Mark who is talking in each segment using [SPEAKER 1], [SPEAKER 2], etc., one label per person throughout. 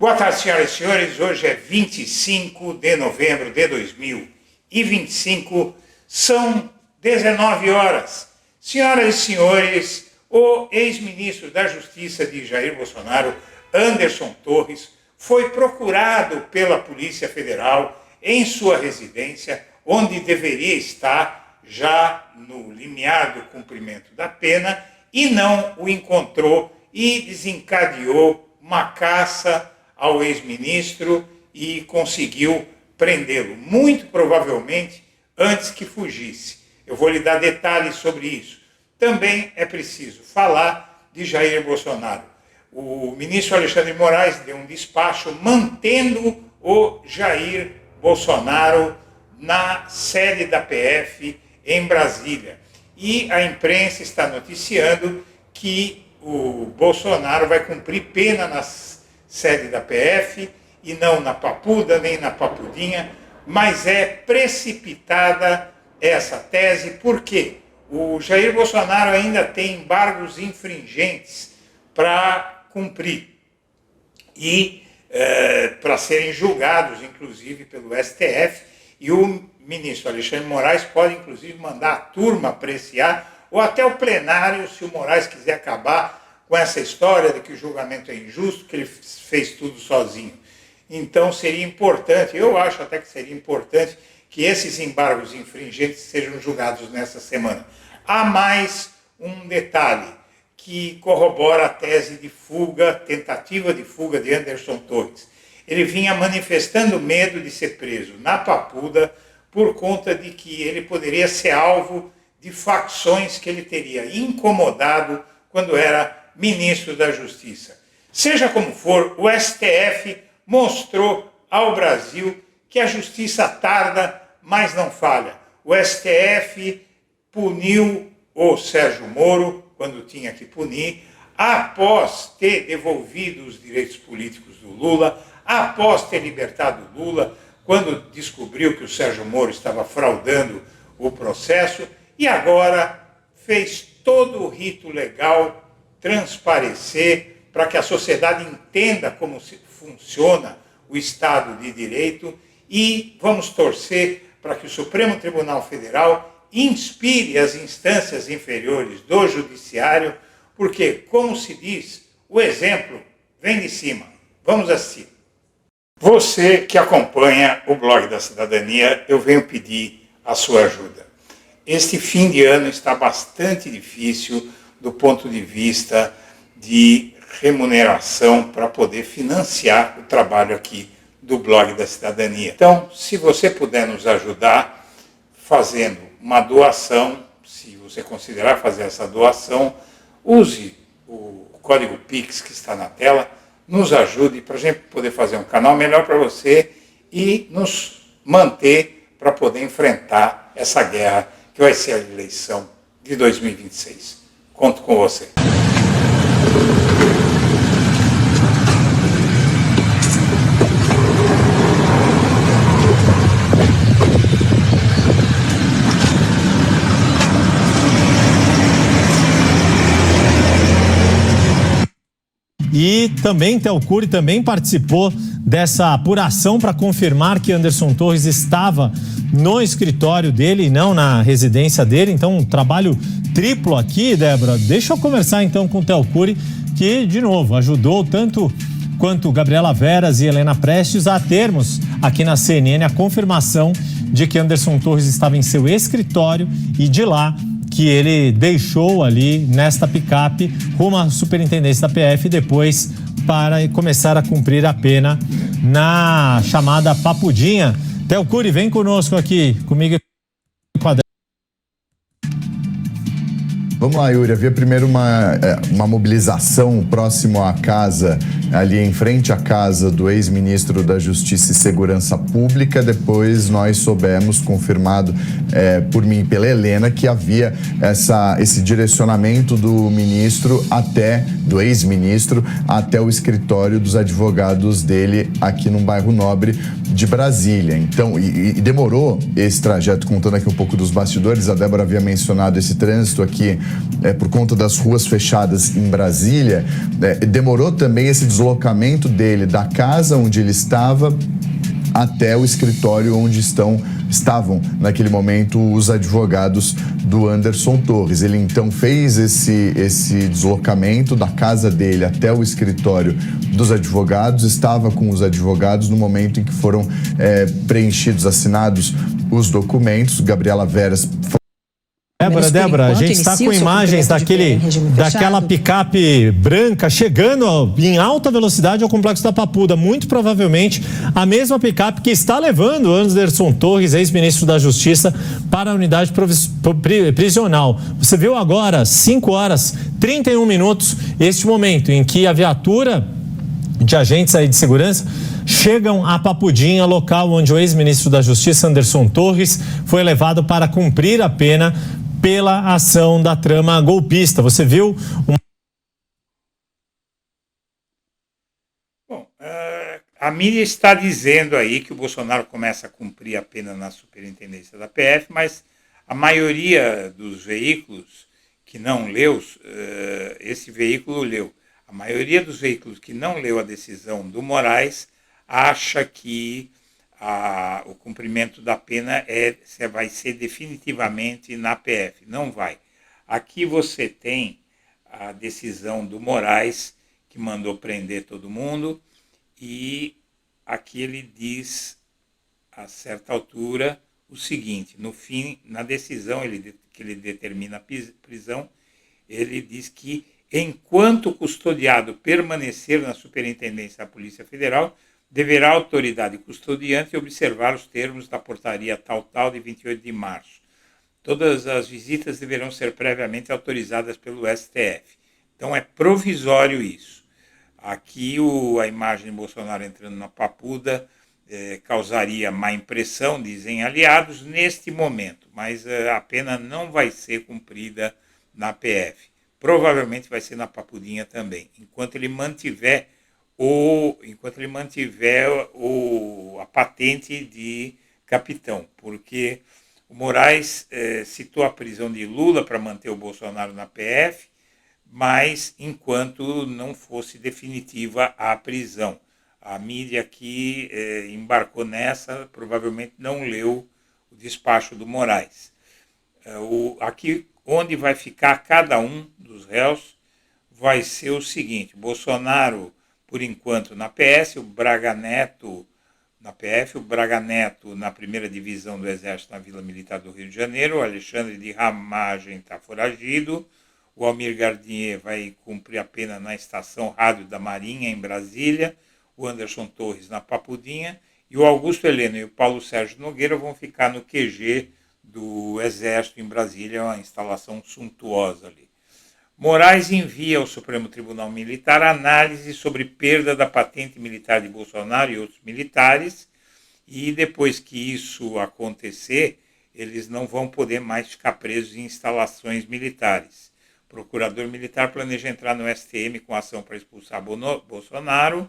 [SPEAKER 1] Boa tarde, senhoras e senhores. Hoje é 25 de novembro de 2025, são 19 horas. Senhoras e senhores, o ex-ministro da Justiça de Jair Bolsonaro, Anderson Torres, foi procurado pela Polícia Federal em sua residência, onde deveria estar já no limiar do cumprimento da pena, e não o encontrou e desencadeou uma caça ao ex-ministro e conseguiu prendê-lo, muito provavelmente antes que fugisse. Eu vou lhe dar detalhes sobre isso. Também é preciso falar de Jair Bolsonaro. O ministro Alexandre de Moraes deu um despacho mantendo o Jair Bolsonaro na sede da PF em Brasília. E a imprensa está noticiando que o Bolsonaro vai cumprir pena na sede da PF e não na Papuda nem na Papudinha, mas é precipitada essa tese porque o Jair Bolsonaro ainda tem embargos infringentes para cumprir e para serem julgados, inclusive, pelo STF, e o ministro Alexandre de Moraes pode, inclusive, mandar a turma apreciar, ou até o plenário, se o Moraes quiser acabar com essa história de que o julgamento é injusto, que ele fez tudo sozinho. Então seria importante, eu acho até que seria importante, que esses embargos infringentes sejam julgados nessa semana. Há mais um detalhe que corrobora a tese de fuga, tentativa de fuga de Anderson Torres. Ele vinha manifestando medo de ser preso na Papuda por conta de que ele poderia ser alvo de facções que ele teria incomodado quando era ministro da Justiça. Seja como for, o STF mostrou ao Brasil que a justiça tarda, mas não falha. O STF puniu o Sérgio Moro, quando tinha que punir, após ter devolvido os direitos políticos do Lula, após ter libertado o Lula, quando descobriu que o Sérgio Moro estava fraudando o processo, e agora fez todo o rito legal transparecer para que a sociedade entenda como funciona o Estado de Direito, e vamos torcer para que o Supremo Tribunal Federal inspire as instâncias inferiores do Judiciário, porque, como se diz, o exemplo vem de cima. Vamos assistir. Você que acompanha o Blog da Cidadania, eu venho pedir a sua ajuda. Este fim de ano está bastante difícil do ponto de vista de remuneração para poder financiar o trabalho aqui do Blog da Cidadania. Então, se você puder nos ajudar fazendo uma doação, se você considerar fazer essa doação, use o código Pix que está na tela, nos ajude para a gente poder fazer um canal melhor para você e nos manter para poder enfrentar essa guerra que vai ser a eleição de 2026. Conto com você.
[SPEAKER 2] E também Théo Cury também participou dessa apuração para confirmar que Anderson Torres estava no escritório dele e não na residência dele. Então, um trabalho triplo aqui, Débora. Deixa eu conversar então com o Théo Cury, que, de novo, ajudou tanto quanto Gabriela Veras e Helena Prestes a termos aqui na CNN a confirmação de que Anderson Torres estava em seu escritório e de lá que ele deixou ali nesta picape rumo à superintendência da PF depois para começar a cumprir a pena na chamada Papudinha. Théo Cury, vem conosco aqui, comigo.
[SPEAKER 3] Vamos lá, Yuri. Havia primeiro uma mobilização próximo à casa, ali em frente à casa do ex-ministro da Justiça e Segurança Pública. Depois nós soubemos, confirmado por mim e pela Helena, que havia esse direcionamento do ex-ministro, até o escritório dos advogados dele aqui no bairro Nobre de Brasília. Então, e demorou esse trajeto, contando aqui um pouco dos bastidores, a Débora havia mencionado esse trânsito aqui por conta das ruas fechadas em Brasília, demorou também esse deslocamento dele da casa onde ele estava até o escritório onde estavam naquele momento os advogados do Anderson Torres. Ele então fez esse deslocamento da casa dele até o escritório dos advogados, estava com os advogados no momento em que foram preenchidos, assinados os documentos. Gabriela Veras.
[SPEAKER 2] Débora, a gente está com imagens daquela picape branca chegando em alta velocidade ao Complexo da Papuda. Muito provavelmente a mesma picape que está levando Anderson Torres, ex-ministro da Justiça, para a unidade prisional. Você viu agora, 5 horas 31 minutos, este momento em que a viatura de agentes aí de segurança chegam a Papudinha, local onde o ex-ministro da Justiça, Anderson Torres, foi levado para cumprir a pena pela ação da trama golpista. Você viu?
[SPEAKER 1] Bom, a mídia está dizendo aí que o Bolsonaro começa a cumprir a pena na superintendência da PF, mas a maioria dos veículos que não leu, esse veículo leu. A maioria dos veículos que não leu a decisão do Moraes acha que o cumprimento da pena vai ser definitivamente na PF. Não vai. Aqui você tem a decisão do Moraes, que mandou prender todo mundo, e aqui ele diz, a certa altura, o seguinte: no fim, na decisão que ele determina a prisão, ele diz que, enquanto o custodiado permanecer na Superintendência da Polícia Federal, deverá a autoridade custodiante observar os termos da portaria tal de 28 de março. Todas as visitas deverão ser previamente autorizadas pelo STF. Então é provisório isso. Aqui a imagem de Bolsonaro entrando na Papuda causaria má impressão, dizem aliados, neste momento, mas a pena não vai ser cumprida na PF. Provavelmente vai ser na Papudinha também, enquanto ele mantiver a patente de capitão, porque o Moraes citou a prisão de Lula para manter o Bolsonaro na PF, mas enquanto não fosse definitiva a prisão. A mídia aqui embarcou nessa, provavelmente não leu o despacho do Moraes. Aqui onde vai ficar cada um dos réus vai ser o seguinte: Bolsonaro, por enquanto, na PS, o Braga Neto na PF, o Braga Neto na primeira divisão do Exército na Vila Militar do Rio de Janeiro, o Alexandre de Ramagem está foragido, o Almir Gardinier vai cumprir a pena na Estação Rádio da Marinha, em Brasília, o Anderson Torres na Papudinha, e o Augusto Heleno e o Paulo Sérgio Nogueira vão ficar no QG do Exército em Brasília, uma instalação suntuosa ali. Moraes envia ao Supremo Tribunal Militar análise sobre perda da patente militar de Bolsonaro e outros militares, e depois que isso acontecer, eles não vão poder mais ficar presos em instalações militares. O procurador militar planeja entrar no STM com ação para expulsar Bolsonaro,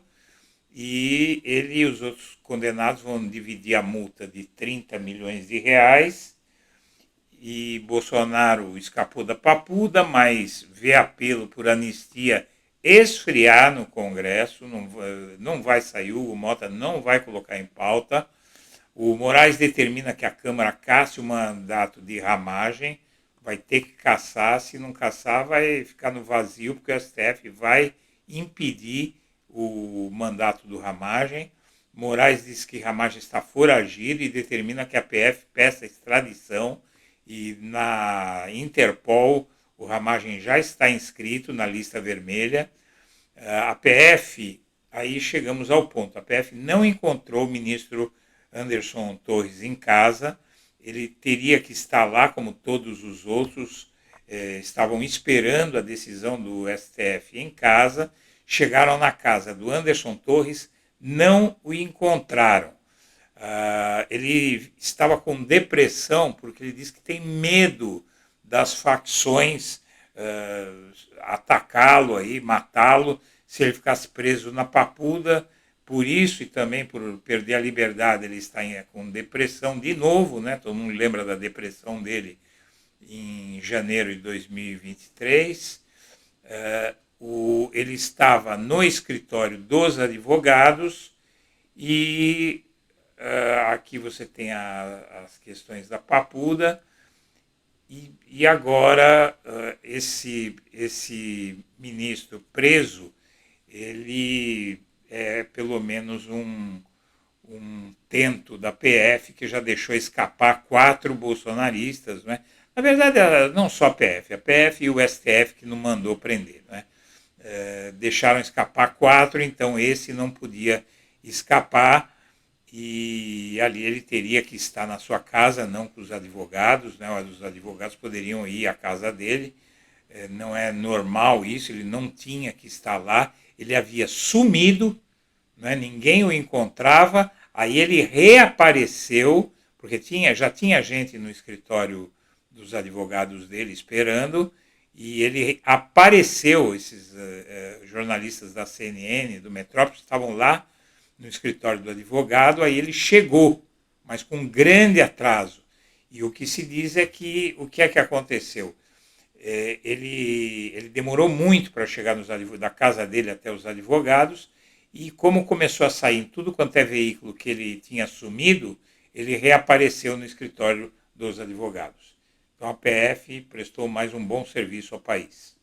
[SPEAKER 1] e ele e os outros condenados vão dividir a multa de 30 milhões de reais, e Bolsonaro escapou da Papuda, mas vê apelo por anistia esfriar no Congresso, não vai sair, o Mota não vai colocar em pauta. O Moraes determina que a Câmara casse o mandato de Ramagem, vai ter que cassar, se não cassar vai ficar no vazio, porque o STF vai impedir o mandato do Ramagem. Moraes diz que Ramagem está foragido e determina que a PF peça extradição, e na Interpol o Ramagem já está inscrito na lista vermelha. A PF, aí chegamos ao ponto, a PF não encontrou o ministro Anderson Torres em casa, ele teria que estar lá como todos os outros, estavam esperando a decisão do STF em casa, chegaram na casa do Anderson Torres, não o encontraram. Ele estava com depressão porque ele diz que tem medo das facções atacá-lo aí, matá-lo, se ele ficasse preso na Papuda, por isso e também por perder a liberdade, ele está com depressão de novo, né? Todo mundo lembra da depressão dele em janeiro de 2023. Ele estava no escritório dos advogados e aqui você tem as questões da Papuda. E agora esse ministro preso, ele é pelo menos um tento da PF que já deixou escapar 4 bolsonaristas, né? Na verdade, não só a PF e o STF que não mandou prender, né? Deixaram escapar 4, então esse não podia escapar. E ali ele teria que estar na sua casa, não com os advogados, né? Os advogados poderiam ir à casa dele, não é normal isso, ele não tinha que estar lá, ele havia sumido, né? Ninguém o encontrava, aí ele reapareceu, porque já tinha gente no escritório dos advogados dele esperando, e ele apareceu, esses jornalistas da CNN, do Metrópolis, estavam lá, no escritório do advogado, aí ele chegou, mas com um grande atraso. E o que se diz é que, o que é que aconteceu? Ele demorou muito para chegar da casa dele até os advogados, e como começou a sair em tudo quanto é veículo que ele tinha assumido, ele reapareceu no escritório dos advogados. Então a PF prestou mais um bom serviço ao país.